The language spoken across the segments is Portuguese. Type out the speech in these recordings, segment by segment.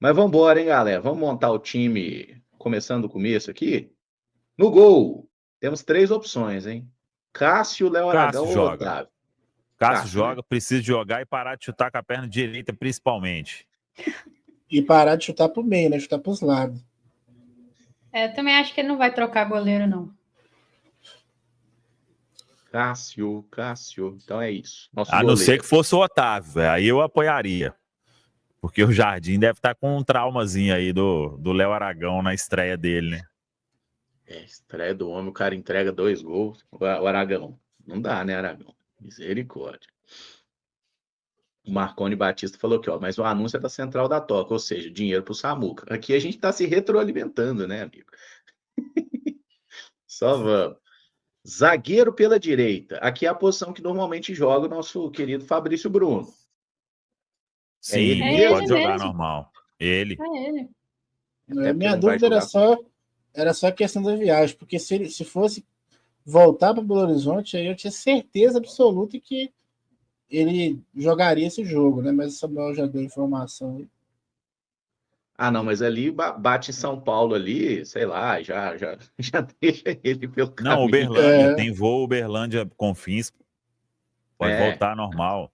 Mas vamos embora, hein, galera? Vamos montar o time começando do começo aqui? No gol, temos 3 opções, hein? Cássio, Léo Aragão Cássio ou joga. Otávio? Cássio Cássio, né? joga, precisa jogar e parar de chutar com a perna direita, principalmente. E parar de chutar pro meio, né? Chutar pros lados. Eu também acho que ele não vai trocar goleiro, não. Cássio. Então é isso. Nosso A não goleiro. ser que fosse o Otávio, aí eu apoiaria. Porque o Jardim deve estar com um traumazinho aí do Léo Aragão na estreia dele, né? Estreia do homem, o cara entrega 2 gols. O Aragão. Não dá, né, Aragão? Misericórdia. O Marconi Batista falou aqui, ó, mas o anúncio é da Central da Toca, ou seja, dinheiro pro Samuca. Aqui a gente tá se retroalimentando, né, amigo? Só vamos. Zagueiro pela direita. Aqui é a posição que normalmente joga o nosso querido Fabrício Bruno. Sim, ele ele mesmo? pode jogar mesmo. normal. Ele. É ele. Até Minha porque não vai dúvida jogar era só a questão da viagem, porque se fosse voltar para Belo Horizonte, aí eu tinha certeza absoluta que ele jogaria esse jogo, né? Mas o Samuel já deu informação aí. Ah, não, mas ali bate em São Paulo ali, sei lá, já deixa ele pelo caminho. Não, Uberlândia, tem voo Uberlândia Confins. Pode voltar normal.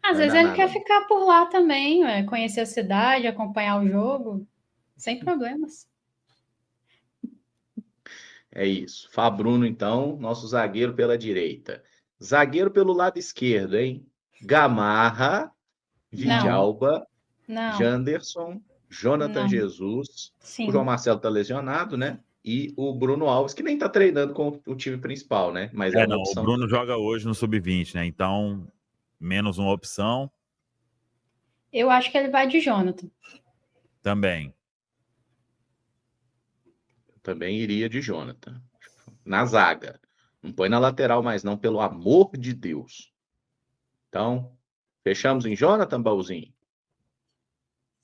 Às vezes ele quer ficar por lá também, conhecer a cidade, acompanhar o jogo, sem problemas. É isso. Fabruno, então, nosso zagueiro pela direita. Zagueiro pelo lado esquerdo, hein? Gamarra, Vidalba, Janderson, Jonathan Jesus. Sim. O João Marcelo tá lesionado, né? E o Bruno Alves, que nem tá treinando com o time principal, né? Mas é uma não, opção. o Bruno joga hoje no Sub-20, né? Então, menos uma opção. Eu acho que ele vai de Jonathan. Também. Eu também iria de Jonathan. Na zaga. Não põe na lateral mais não, pelo amor de Deus. Então, fechamos em Jonathan, Baúzinho?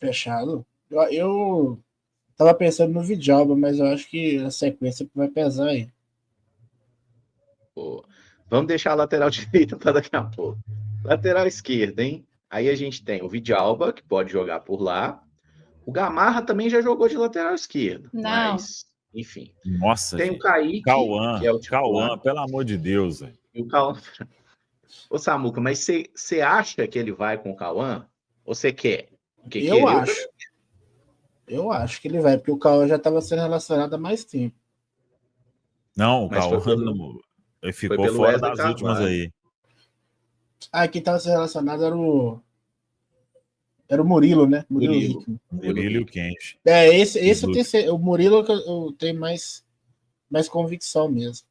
Fechado. Eu tava pensando no Vidalba, mas eu acho que a sequência vai pesar aí. Pô, vamos deixar a lateral direita para daqui a pouco. Lateral esquerda, hein? Aí a gente tem o Vidalba, que pode jogar por lá. O Gamarra também já jogou de lateral esquerdo. Não. Mas, enfim. Nossa, tem gente. O Kaique, Cauã, que é o titular. Cauã, pelo amor de Deus. Véio. E o Cauã. Ô, Samuca, mas você acha que ele vai com o Cauã? Ou você quer? Porque eu acho. Eu acho que ele vai, porque o Cauã já estava sendo relacionado há mais tempo. Não, o Cauã ele ficou fora das últimas aí. Quem estava sendo relacionado era o Murilo, né? Murilo e o Kenji. O Murilo eu tenho mais convicção mesmo.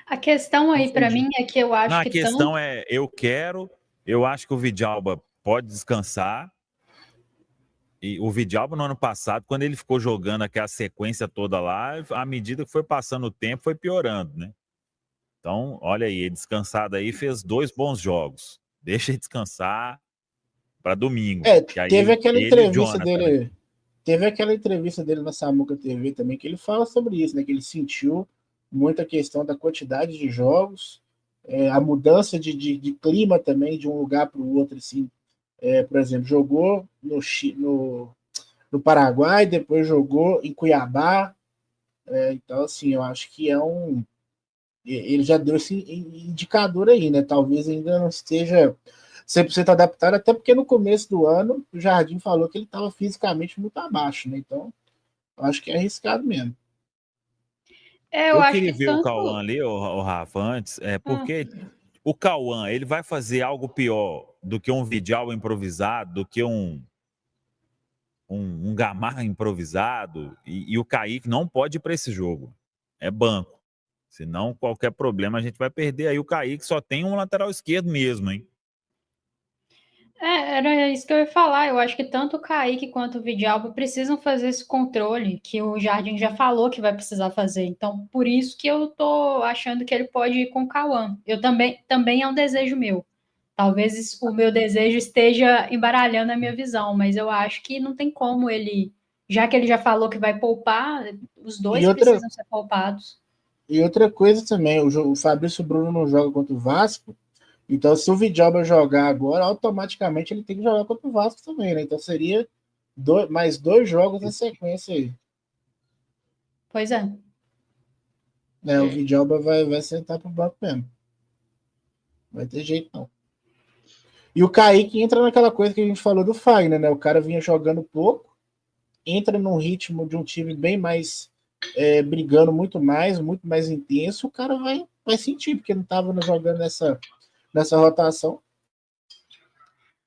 A questão aí para mim é que eu acho que... A questão é, eu acho que o Vidalba pode descansar. E o Vidalba no ano passado, quando ele ficou jogando aquela sequência toda lá, à medida que foi passando o tempo, foi piorando, né? Então, olha aí, ele descansado aí, fez 2 bons jogos. Deixa ele descansar para domingo. Teve aquela entrevista dele. Né? Teve aquela entrevista dele na Samuca TV também, que ele fala sobre isso, né? Que ele sentiu muita questão da quantidade de jogos, a mudança de clima também, de um lugar para o outro, assim. Por exemplo, jogou no Paraguai, depois jogou em Cuiabá. Então, assim, eu acho que ele já deu esse indicador aí, né? Talvez ainda não esteja 100% adaptado, até porque no começo do ano o Jardim falou que ele estava fisicamente muito abaixo, né? Então, eu acho que é arriscado mesmo. Eu queria ver o Cauã ali, o Rafa, antes, porque o Cauã, ele vai fazer algo pior do que um Vidal improvisado, do que um Gamarra improvisado, e o Kaique não pode ir para esse jogo. É banco. Senão, qualquer problema, a gente vai perder. Aí o Kaique só tem um lateral esquerdo mesmo, hein? Era isso que eu ia falar. Eu acho que tanto o Kaique quanto o Vidalba precisam fazer esse controle que o Jardim já falou que vai precisar fazer. Então, por isso que eu tô achando que ele pode ir com o Cauã. Eu também é um desejo meu. Talvez o meu desejo esteja embaralhando a minha visão, mas eu acho que não tem como ele, já que ele já falou que vai poupar, os dois precisam ser poupados. E outra coisa também, o Fabrício Bruno não joga contra o Vasco, então se o Vidalba jogar agora, automaticamente ele tem que jogar contra o Vasco também, né? Então seria mais 2 jogos na sequência aí. Pois é. O Vidalba vai sentar pro banco mesmo. Não vai ter jeito, não. E o Kaique entra naquela coisa que a gente falou do Fagner, né? O cara vinha jogando pouco, entra num ritmo de um time bem mais brigando muito mais intenso, o cara vai sentir, porque não estava jogando nessa rotação.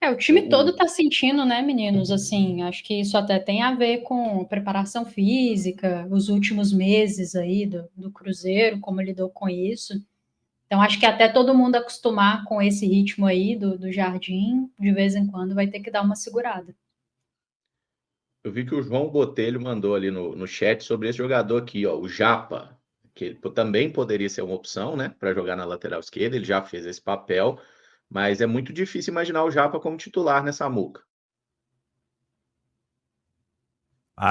O time todo tá sentindo, né, meninos? Assim, acho que isso até tem a ver com preparação física, os últimos meses aí do Cruzeiro, como lidou com isso. Então, acho que até todo mundo acostumar com esse ritmo aí do Jardim, de vez em quando vai ter que dar uma segurada. Eu vi que o João Botelho mandou ali no chat sobre esse jogador aqui, ó, o Japa, que também poderia ser uma opção, né, para jogar na lateral esquerda. Ele já fez esse papel, mas é muito difícil imaginar o Japa como titular nessa muca.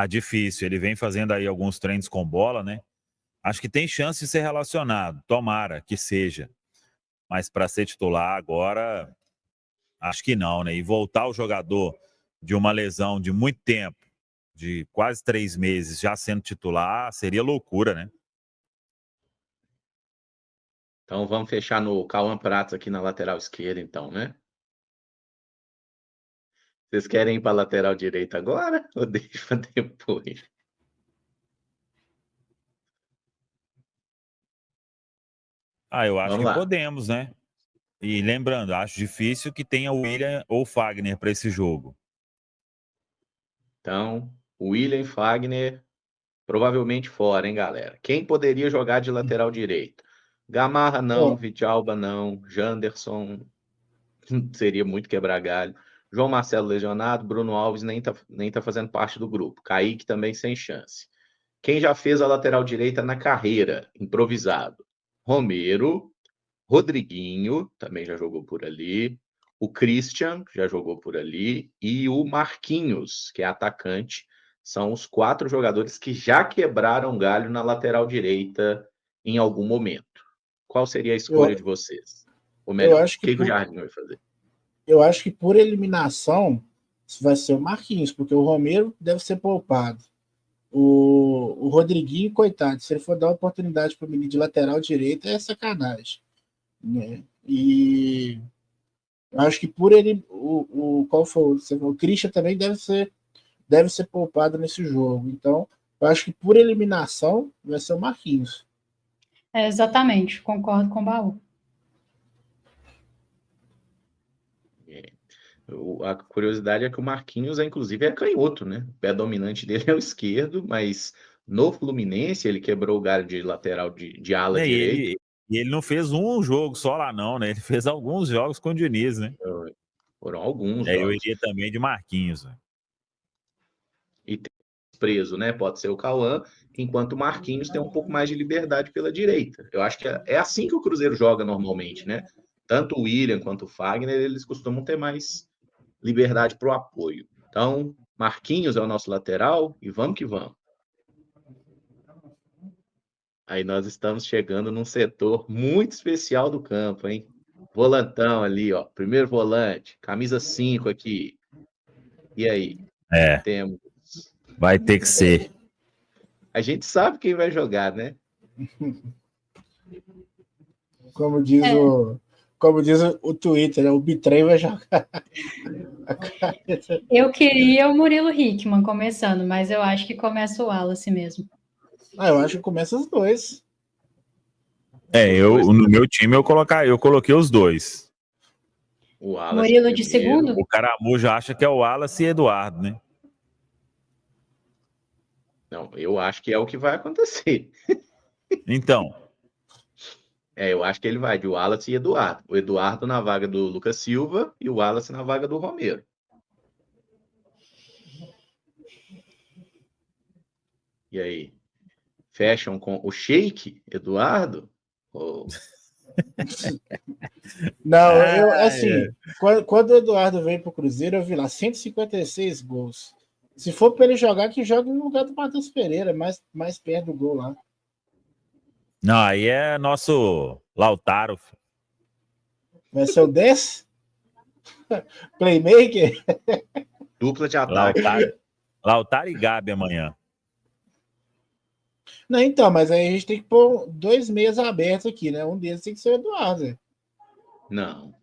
Difícil. Ele vem fazendo aí alguns treinos com bola, né? Acho que tem chance de ser relacionado. Tomara que seja. Mas para ser titular agora, acho que não, né? E voltar o jogador de uma lesão de muito tempo, de quase 3 meses, já sendo titular, seria loucura, né? Então vamos fechar no Cauã Pratos aqui na lateral esquerda, então, né? Vocês querem ir para a lateral direita agora ou deixa para depois? Eu acho Vamos que lá. podemos, né? E lembrando, acho difícil que tenha o William ou o Fagner para esse jogo. Então, William Fagner provavelmente fora, hein, galera? Quem poderia jogar de lateral direito? Gamarra não, Vidalba não, Janderson seria muito quebrar galho. João Marcelo lesionado, Bruno Alves nem tá fazendo parte do grupo. Kaique também sem chance. Quem já fez a lateral direita na carreira, improvisado? Romero, Rodriguinho, também já jogou por ali. O Christian, já jogou por ali. E o Marquinhos, que é atacante. São os 4 jogadores que já quebraram galho na lateral direita em algum momento. Qual seria a escolha de vocês? Ou melhor, o que o Jardim vai fazer? Eu acho que por eliminação vai ser o Marquinhos, porque o Romero deve ser poupado. O Rodriguinho, coitado, se ele for dar oportunidade para o menino de lateral direito, é sacanagem. Né? E eu acho que por ele, qual foi? O Christian também deve ser poupado nesse jogo. Então, eu acho que por eliminação vai ser o Marquinhos. Exatamente, concordo com o Baú. A curiosidade é que o Marquinhos, inclusive, é canhoto, né? O pé dominante dele é o esquerdo, mas no Fluminense ele quebrou o galho de lateral de ala direita. E ele não fez um jogo só lá, não, né? Ele fez alguns jogos com o Diniz, né? Foram alguns jogos. Eu iria também de Marquinhos. Né? E tem preso, né? Pode ser o Cauã, enquanto o Marquinhos tem um pouco mais de liberdade pela direita. Eu acho que é assim que o Cruzeiro joga normalmente, né? Tanto o William quanto o Fagner, eles costumam ter mais liberdade para o apoio. Então, Marquinhos é o nosso lateral e vamos que vamos. Aí nós estamos chegando num setor muito especial do campo, hein? Volantão ali, ó. Primeiro volante, camisa 5 aqui. E aí? Temos. Vai ter que ser. A gente sabe quem vai jogar, né? Como diz o Twitter, né? O Bitrem vai jogar. Eu queria o Murilo Hickman começando, mas eu acho que começa o Wallace mesmo. Eu acho que começa os dois. No meu time eu coloquei os dois. O Wallace Murilo primeiro. De segundo? O Caramujo acha que é o Wallace e Eduardo, né? Não, eu acho que é o que vai acontecer. Então. Eu acho que ele vai de Wallace e Eduardo. O Eduardo na vaga do Lucas Silva e o Wallace na vaga do Romero. E aí? Fecham com o Sheik, Eduardo? Ou... Não, quando o Eduardo veio pro Cruzeiro, eu vi lá 156 gols. Se for para ele jogar, que jogue no lugar do Matheus Pereira, mais perto do gol lá. Não, aí é nosso Lautaro. Vai ser o 10? Playmaker? Dupla de ataque. Lautaro e Gabi amanhã. Não, então, mas aí a gente tem que pôr 2 meias abertos aqui, né? Um deles tem que ser o Eduardo. Né? Não.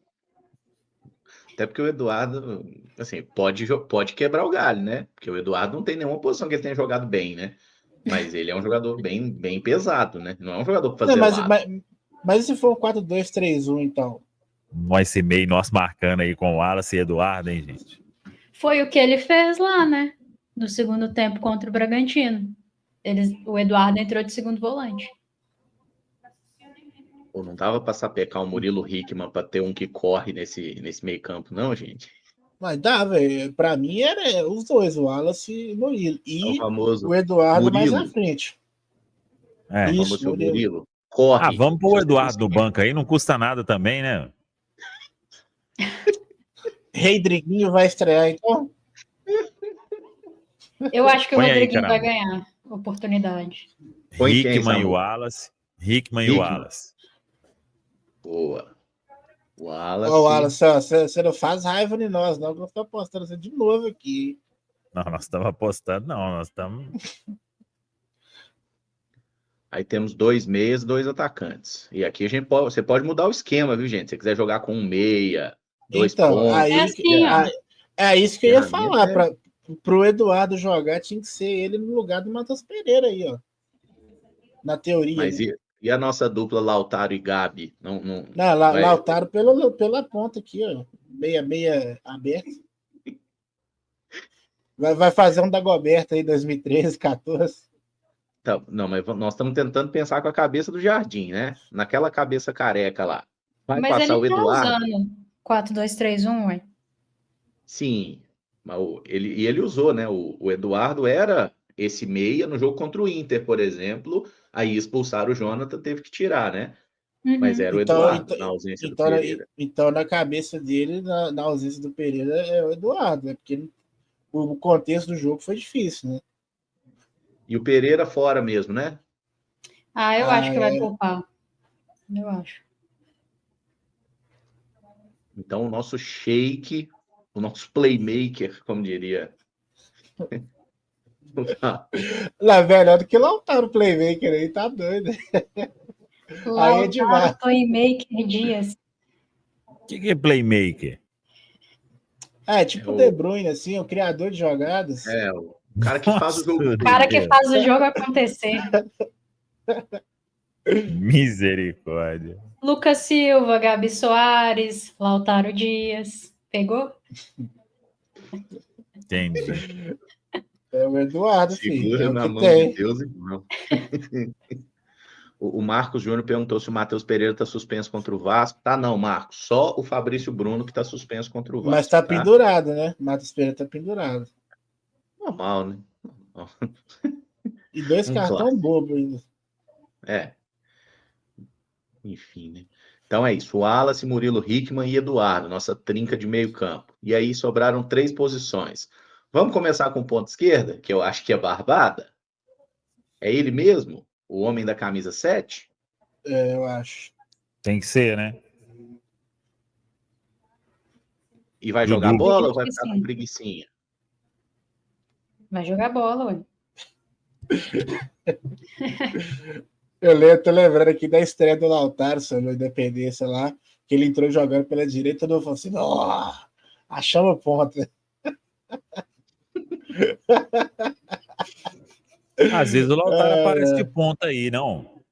Até porque o Eduardo, assim, pode quebrar o galho, né? Porque o Eduardo não tem nenhuma posição que ele tenha jogado bem, né? Mas ele é um jogador bem pesado, né? Não é um jogador para Não, fazer lado. mas e se for um 4-2-3-1, então? Esse meio nosso marcando aí com o Wallace e Eduardo, hein, gente? Foi o que ele fez lá, né? No segundo tempo contra o Bragantino. O Eduardo entrou de segundo volante. Ou não dava para sapecar o Murilo Hickman para ter um que corre nesse meio campo, não, gente? Mas dá, velho. Pra mim era os dois, o Wallace e o Murilo. É o E famoso o Eduardo mais Murilo. à frente. É. O Isso, famoso Murilo. Corre. Vamos pôr o Eduardo no banco aí, não custa nada também, né? Rodriguinho vai estrear, então? Eu acho que o Põe aí, Rodriguinho vai caramba. ganhar oportunidade. Põe quem, Hickman e Samu? Wallace. Hickman e Hickman. Wallace. Boa. Wallace. Ó, Wallace, ó, você não faz raiva em nós, não, que eu tô apostando você de novo aqui. Não, nós estamos apostando, não. Nós estamos. Aí temos 2 meias, 2 atacantes. E aqui você pode mudar o esquema, viu, gente? Se você quiser jogar com 1 meia, 2 Então, pontos. aí, É assim, ó. é isso que eu ia Ferramenta falar. Pro Eduardo jogar, tinha que ser ele no lugar do Matheus Pereira aí, ó. Na teoria. Mas né? e a nossa dupla Lautaro e Gabi? Não Não, Lautaro pela ponta aqui, ó. Meia aberta. Vai fazer um Dagoberto aí 2013, 14. Tá, não, mas nós estamos tentando pensar com a cabeça do Jardim, né? Naquela cabeça careca lá. Vai Mas passar ele o tá Eduardo? usando 4-2-3-1, ué. Sim. Mas ele usou, né? O Eduardo era esse meia no jogo contra o Inter, por exemplo. Aí expulsaram o Jonathan, teve que tirar, né? Mas Uhum. era o Eduardo, na ausência do Pereira. Então, na cabeça dele, na ausência do Pereira, é o Eduardo, né? Porque o contexto do jogo foi difícil, né? E o Pereira fora mesmo, né? Eu acho que vai poupar. Eu acho. Então, o nosso shake, o nosso playmaker, como diria. Lá, melhor do que Lautaro Playmaker aí, tá doido. Aí é demais. Lautaro Playmaker Dias. O que é playmaker? Tipo o De Bruyne, assim, o criador de jogadas. O cara que faz o jogo. O cara que faz o jogo acontecer. Misericórdia. Lucas Silva, Gabi Soares, Lautaro Dias. Pegou? Entendi. É o Eduardo, filho. Segura É o na que mão tem. de Deus, irmão. O Marcos Júnior perguntou se o Matheus Pereira está suspenso contra o Vasco. Tá, não, Marcos. Só o Fabrício Bruno que está suspenso contra o Vasco. Mas tá pendurado, né? Matheus Pereira tá pendurado. Normal, né? E 2 cartão bobo ainda. Enfim, né? Então é isso. Wallace, Murilo Hickman e Eduardo, nossa trinca de meio campo. E aí sobraram 3 posições. Vamos começar com ponta esquerda, que eu acho que é Barbada. É ele mesmo? O homem da camisa 7? Eu acho. Tem que ser, né? E vai Dudu. jogar bola ou vai ficar com preguicinha? Vai jogar bola, ué. Tô lembrando aqui da estreia do Lautaro sobre a Independência lá, que ele entrou jogando pela direita e todo mundo falou assim: ó, achamos ponta. Às vezes o Lautaro aparece de ponta aí, não?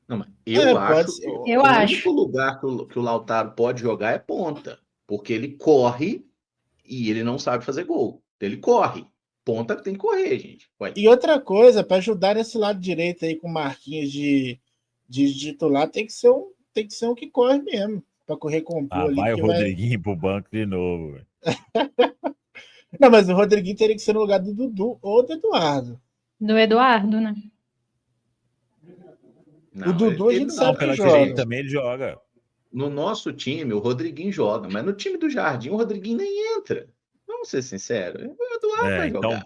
Não, mas eu acho que Eu o acho. único lugar que o Lautaro pode jogar é ponta. Porque ele corre e ele não sabe fazer gol. Ele corre. Ponta tem que correr, gente. Ué. E outra coisa, para ajudar nesse lado direito aí com Marquinhos de titular, tem que ser um que corre mesmo, para correr compor ali. Vai o Rodriguinho pro banco de novo. Véio. Não, mas o Rodriguinho teria que ser no lugar do Dudu ou do Eduardo. Do Eduardo, né? Não, o Dudu a gente sabe pela que direita joga. também ele joga. No nosso time, o Rodriguinho joga, mas no time do Jardim, o Rodriguinho nem entra. Vamos ser sinceros. O Eduardo vai jogar.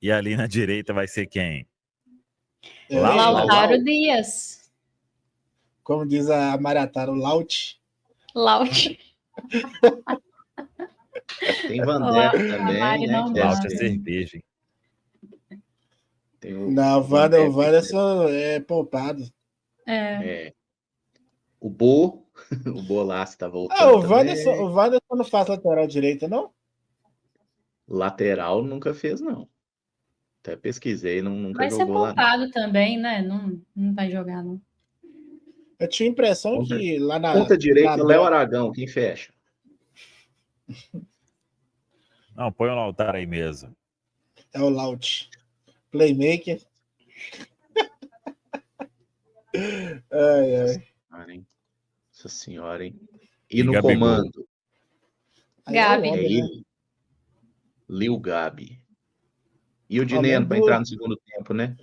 E ali na direita vai ser quem? Lautaro Dias. Como diz a Maratara, o Laut. Laut. Tem Vandeco A também, Mari né? não Que deve Malte é gosta. ser. cerveja, hein? Tem o Não, o Vandeco, Wanderson é poupado. é, o Bo, o Bolaço tá Ah, voltando o Wanderson também. não faz lateral direita, não? Lateral nunca fez, não. Até pesquisei, nunca Vai ser jogou lá, não. poupado também, né? Não vai jogar, não. Eu tinha a impressão Ponta, que lá ponta na direita, Léo Bel... Aragão, quem fecha? Não, põe o Lautaro aí mesmo. é o Laut. Playmaker. Ai, Nossa ai. senhora, hein? Nossa senhora, hein? E E no Gabigol. comando, Aí é o Gabi. é homem, né? ele, Lil Gabi. E o Ao menos Dineno para entrar no segundo tempo, né?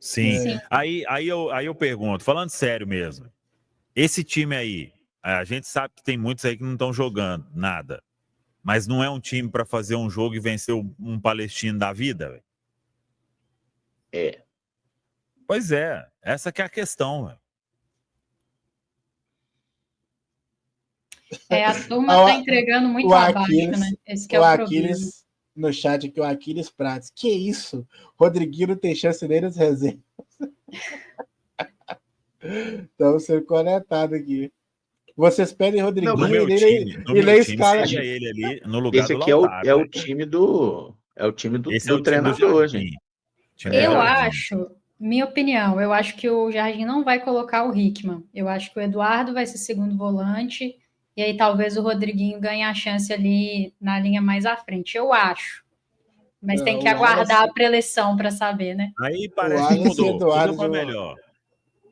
Sim. Sim. Aí eu pergunto, falando sério mesmo, esse time aí, a gente sabe que tem muitos aí que não estão jogando nada, mas não é um time para fazer um jogo e vencer um palestino da vida, velho? É. Pois é, essa que é a questão, velho. A turma Ah, tá entregando muito o abaixo, né? Aquiles, Esse que é o o problema. Aquiles no chat aqui, o Aquiles Prates. Que isso? Rodriguinho não tem chance nem nas reservas. Estamos sendo conectados aqui. Vocês pedem Não, Rodriguinho No mas meu e time, no nem meu time escala. seria ele ali no lugar esse do aqui é o Lautaro, velho. time do Esse é o time do treinador, gente. Jardim. Time do Eu É, Jardim. acho, minha opinião, eu acho que o Jardim não vai colocar o Hickman. Eu acho que o Eduardo vai ser segundo volante, e aí talvez o Rodriguinho ganhe a chance ali na linha mais à frente. Eu acho. Mas tem que O aguardar Wallace, a preleção para saber, né? Aí o parece que Wallace e mudou Eduardo. para melhor.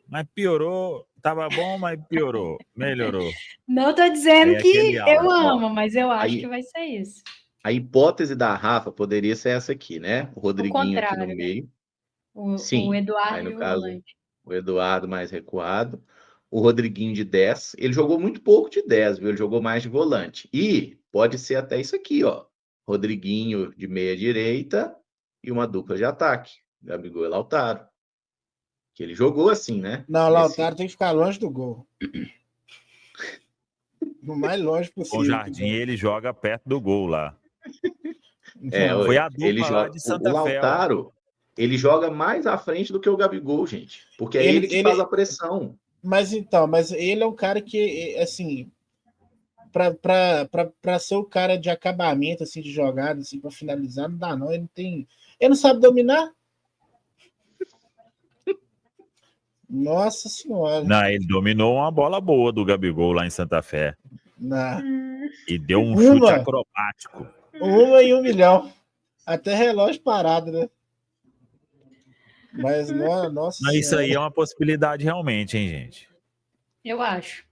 Mas piorou, tava bom, mas piorou, melhorou. Não tô Aí dizendo é aquele que eu áudio. ó, amo, mas eu acho que aí vai ser isso. a hipótese da Rafa poderia ser essa aqui, né? O O Rodriguinho aqui no contrário, né? meio. O Sim. Aí Eduardo no de caso, volante. o Eduardo mais recuado, o Rodriguinho de 10. Ele jogou muito pouco de 10, viu? Ele jogou mais de volante. E pode ser até isso aqui, ó. Rodriguinho de meia direita e uma dupla de ataque. Gabigol e Lautaro. Que ele jogou assim, né? Não, o Lautaro tem que ficar longe do gol. O mais longe Com o possível. Jardim, ele joga perto do gol lá. Não. Foi a ele dupla lá joga. de O Santa Fé, ué. Lautaro, ele joga mais à frente do que o Gabigol, gente. Porque é ele que faz a pressão. Mas ele é um cara que, assim, para ser o cara de acabamento, assim, de jogada, assim, para finalizar, não dá, não. Ele não sabe dominar. Nossa Senhora. Não, ele dominou uma bola boa do Gabigol lá em Santa Fé. Na... E deu um chute Uma acrobático. em 1 milhão. Até relógio parado, né? Mas, nossa Mas isso aí Senhora. é uma possibilidade realmente, hein, gente? Eu acho.